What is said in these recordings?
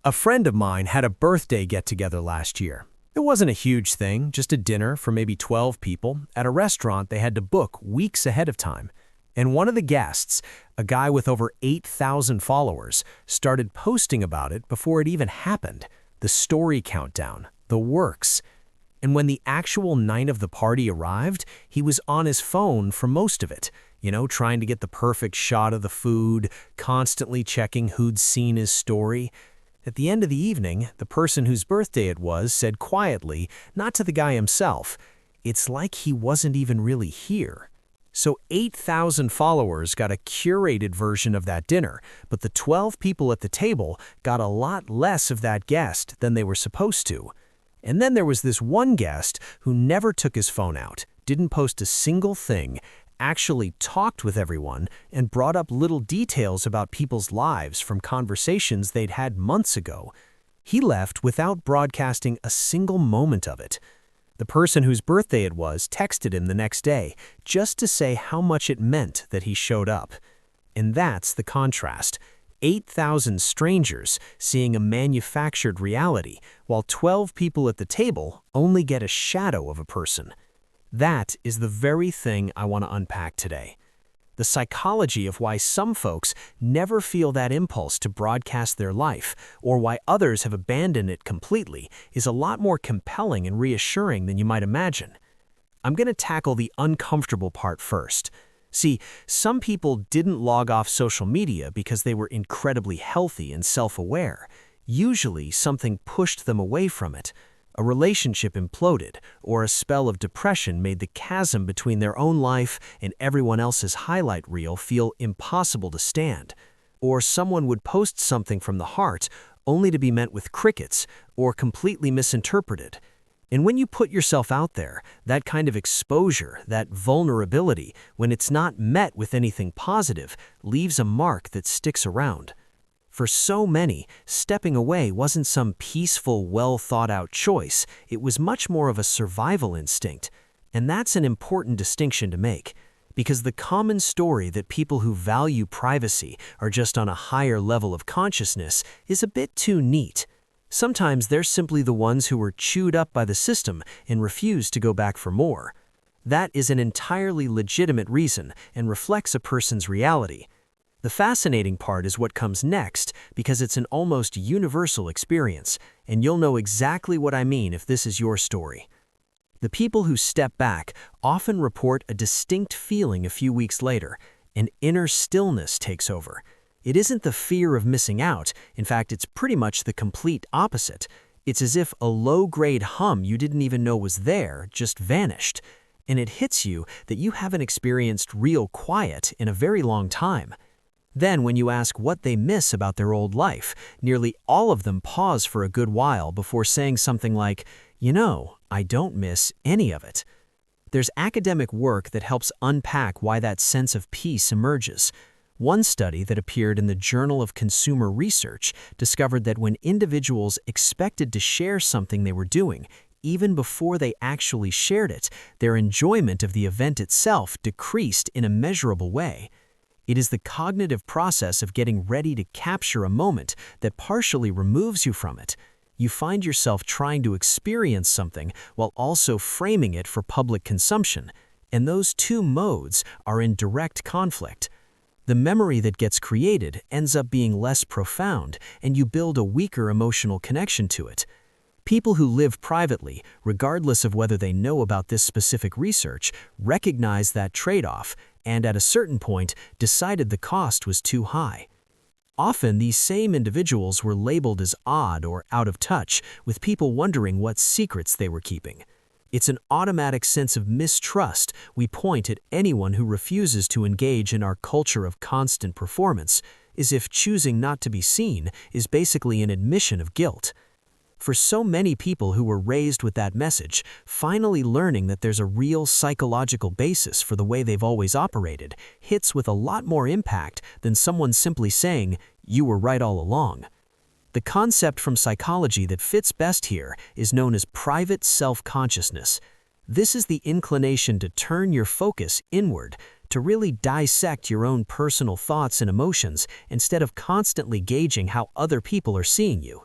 A friend of mine had a birthday get-together last year. It wasn't a huge thing, just a dinner for maybe 12 people at a restaurant they had to book weeks ahead of time. And one of the guests, a guy with over 8,000 followers, started posting about it before it even happened. The story countdown, the works. And when the actual night of the party arrived, he was on his phone for most of it. Trying to get the perfect shot of the food, constantly checking who'd seen his story. At the end of the evening, the person whose birthday it was said quietly, not to the guy himself, "It's like he wasn't even really here." So 8,000 followers got a curated version of that dinner, but the 12 people at the table got a lot less of that guest than they were supposed to. And then there was this one guest who never took his phone out, didn't post a single thing, actually talked with everyone, and brought up little details about people's lives from conversations they'd had months ago. He left without broadcasting a single moment of it. The person whose birthday it was texted him the next day just to say how much it meant that he showed up. And that's the contrast. 8,000 strangers seeing a manufactured reality, while 12 people at the table only get a shadow of a person. That is the very thing I want to unpack today. The psychology of why some folks never feel that impulse to broadcast their life, or why others have abandoned it completely, is a lot more compelling and reassuring than you might imagine. I'm going to tackle the uncomfortable part first. See, some people didn't log off social media because they were incredibly healthy and self-aware. Usually, something pushed them away from it. A relationship imploded, or a spell of depression made the chasm between their own life and everyone else's highlight reel feel impossible to stand. Or someone would post something from the heart only to be met with crickets or completely misinterpreted. And when you put yourself out there, that kind of exposure, that vulnerability, when it's not met with anything positive, leaves a mark that sticks around. For so many, stepping away wasn't some peaceful, well-thought-out choice. It was much more of a survival instinct. And that's an important distinction to make, because the common story that people who value privacy are just on a higher level of consciousness is a bit too neat. Sometimes they're simply the ones who were chewed up by the system and refuse to go back for more. That is an entirely legitimate reason and reflects a person's reality. The fascinating part is what comes next, because it's an almost universal experience, and you'll know exactly what I mean if this is your story. The people who step back often report a distinct feeling a few weeks later. An inner stillness takes over. It isn't the fear of missing out. In fact, it's pretty much the complete opposite. It's as if a low-grade hum you didn't even know was there just vanished. And it hits you that you haven't experienced real quiet in a very long time. Then, when you ask what they miss about their old life, nearly all of them pause for a good while before saying something like, I don't miss any of it. There's academic work that helps unpack why that sense of peace emerges. One study that appeared in the Journal of Consumer Research discovered that when individuals expected to share something they were doing, even before they actually shared it, their enjoyment of the event itself decreased in a measurable way. It is the cognitive process of getting ready to capture a moment that partially removes you from it. You find yourself trying to experience something while also framing it for public consumption, and those two modes are in direct conflict. The memory that gets created ends up being less profound, and you build a weaker emotional connection to it. People who live privately, regardless of whether they know about this specific research, recognize that trade-off and at a certain point decided the cost was too high. Often these same individuals were labeled as odd or out of touch, with people wondering what secrets they were keeping. It's an automatic sense of mistrust we point at anyone who refuses to engage in our culture of constant performance, as if choosing not to be seen is basically an admission of guilt. For so many people who were raised with that message, finally learning that there's a real psychological basis for the way they've always operated hits with a lot more impact than someone simply saying, "You were right all along." The concept from psychology that fits best here is known as private self-consciousness. This is the inclination to turn your focus inward, to really dissect your own personal thoughts and emotions instead of constantly gauging how other people are seeing you.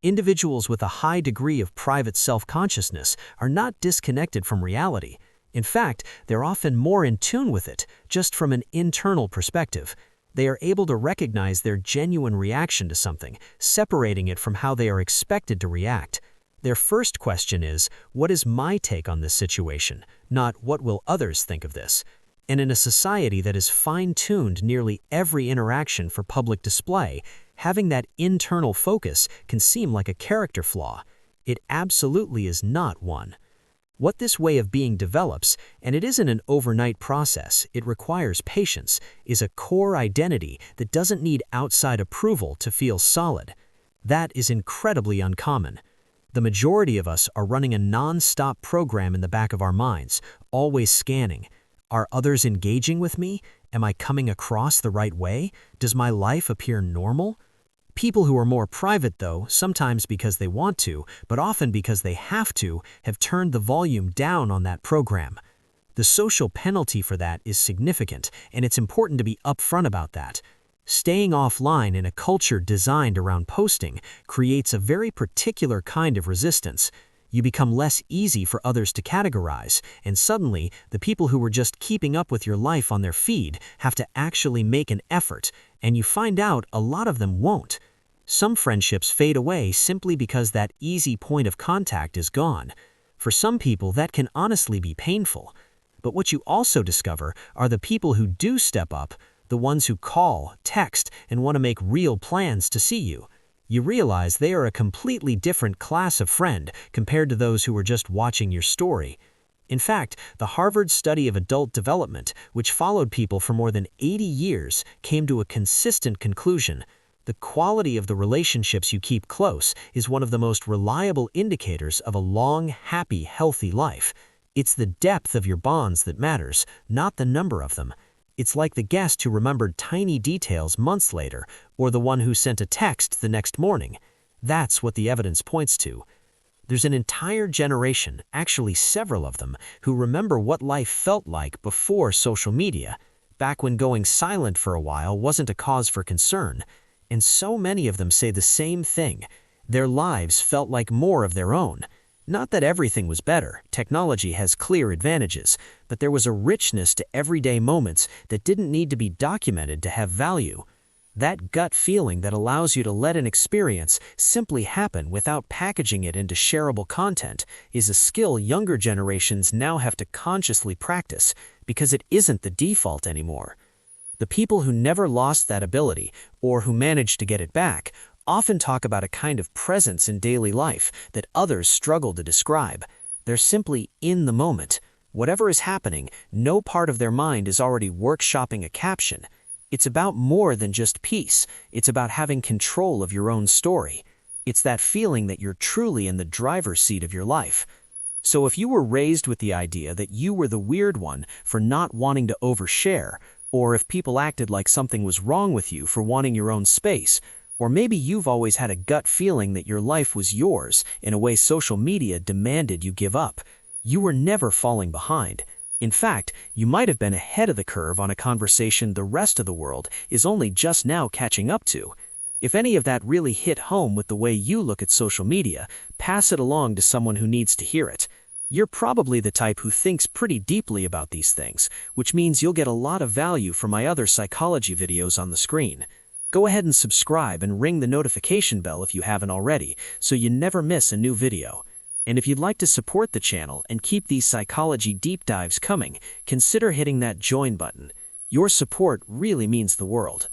Individuals with a high degree of private self-consciousness are not disconnected from reality. In fact, they're often more in tune with it, just from an internal perspective. They are able to recognize their genuine reaction to something, separating it from how they are expected to react. Their first question is, what is my take on this situation? Not, what will others think of this? And in a society that is fine-tuned nearly every interaction for public display, having that internal focus can seem like a character flaw. It absolutely is not one. What this way of being develops, and it isn't an overnight process, it requires patience, is a core identity that doesn't need outside approval to feel solid. That is incredibly uncommon. The majority of us are running a non-stop program in the back of our minds, always scanning. Are others engaging with me? Am I coming across the right way? Does my life appear normal? People who are more private, though, sometimes because they want to, but often because they have to, have turned the volume down on that program. The social penalty for that is significant, and it's important to be upfront about that. Staying offline in a culture designed around posting creates a very particular kind of resistance. You become less easy for others to categorize, and suddenly, the people who were just keeping up with your life on their feed have to actually make an effort, and you find out a lot of them won't. Some friendships fade away simply because that easy point of contact is gone. For some people, that can honestly be painful. But what you also discover are the people who do step up, the ones who call, text, and want to make real plans to see you. You realize they are a completely different class of friend compared to those who are just watching your story. In fact, the Harvard study of adult development, which followed people for more than 80 years, came to a consistent conclusion. The quality of the relationships you keep close is one of the most reliable indicators of a long, happy, healthy life. It's the depth of your bonds that matters, not the number of them. It's like the guest who remembered tiny details months later, or the one who sent a text the next morning. That's what the evidence points to. There's an entire generation, actually several of them, who remember what life felt like before social media, back when going silent for a while wasn't a cause for concern. And so many of them say the same thing. Their lives felt like more of their own. Not that everything was better, technology has clear advantages, but there was a richness to everyday moments that didn't need to be documented to have value. That gut feeling that allows you to let an experience simply happen without packaging it into shareable content is a skill younger generations now have to consciously practice because it isn't the default anymore. The people who never lost that ability, or who managed to get it back, often talk about a kind of presence in daily life that others struggle to describe. They're simply in the moment. Whatever is happening, no part of their mind is already workshopping a caption. It's about more than just peace. It's about having control of your own story. It's that feeling that you're truly in the driver's seat of your life. So if you were raised with the idea that you were the weird one for not wanting to overshare, or if people acted like something was wrong with you for wanting your own space, or maybe you've always had a gut feeling that your life was yours in a way social media demanded you give up, you were never falling behind. In fact, you might have been ahead of the curve on a conversation the rest of the world is only just now catching up to. If any of that really hit home with the way you look at social media, pass it along to someone who needs to hear it. You're probably the type who thinks pretty deeply about these things, which means you'll get a lot of value from my other psychology videos on the screen. Go ahead and subscribe and ring the notification bell if you haven't already, so you never miss a new video. And if you'd like to support the channel and keep these psychology deep dives coming, consider hitting that join button. Your support really means the world.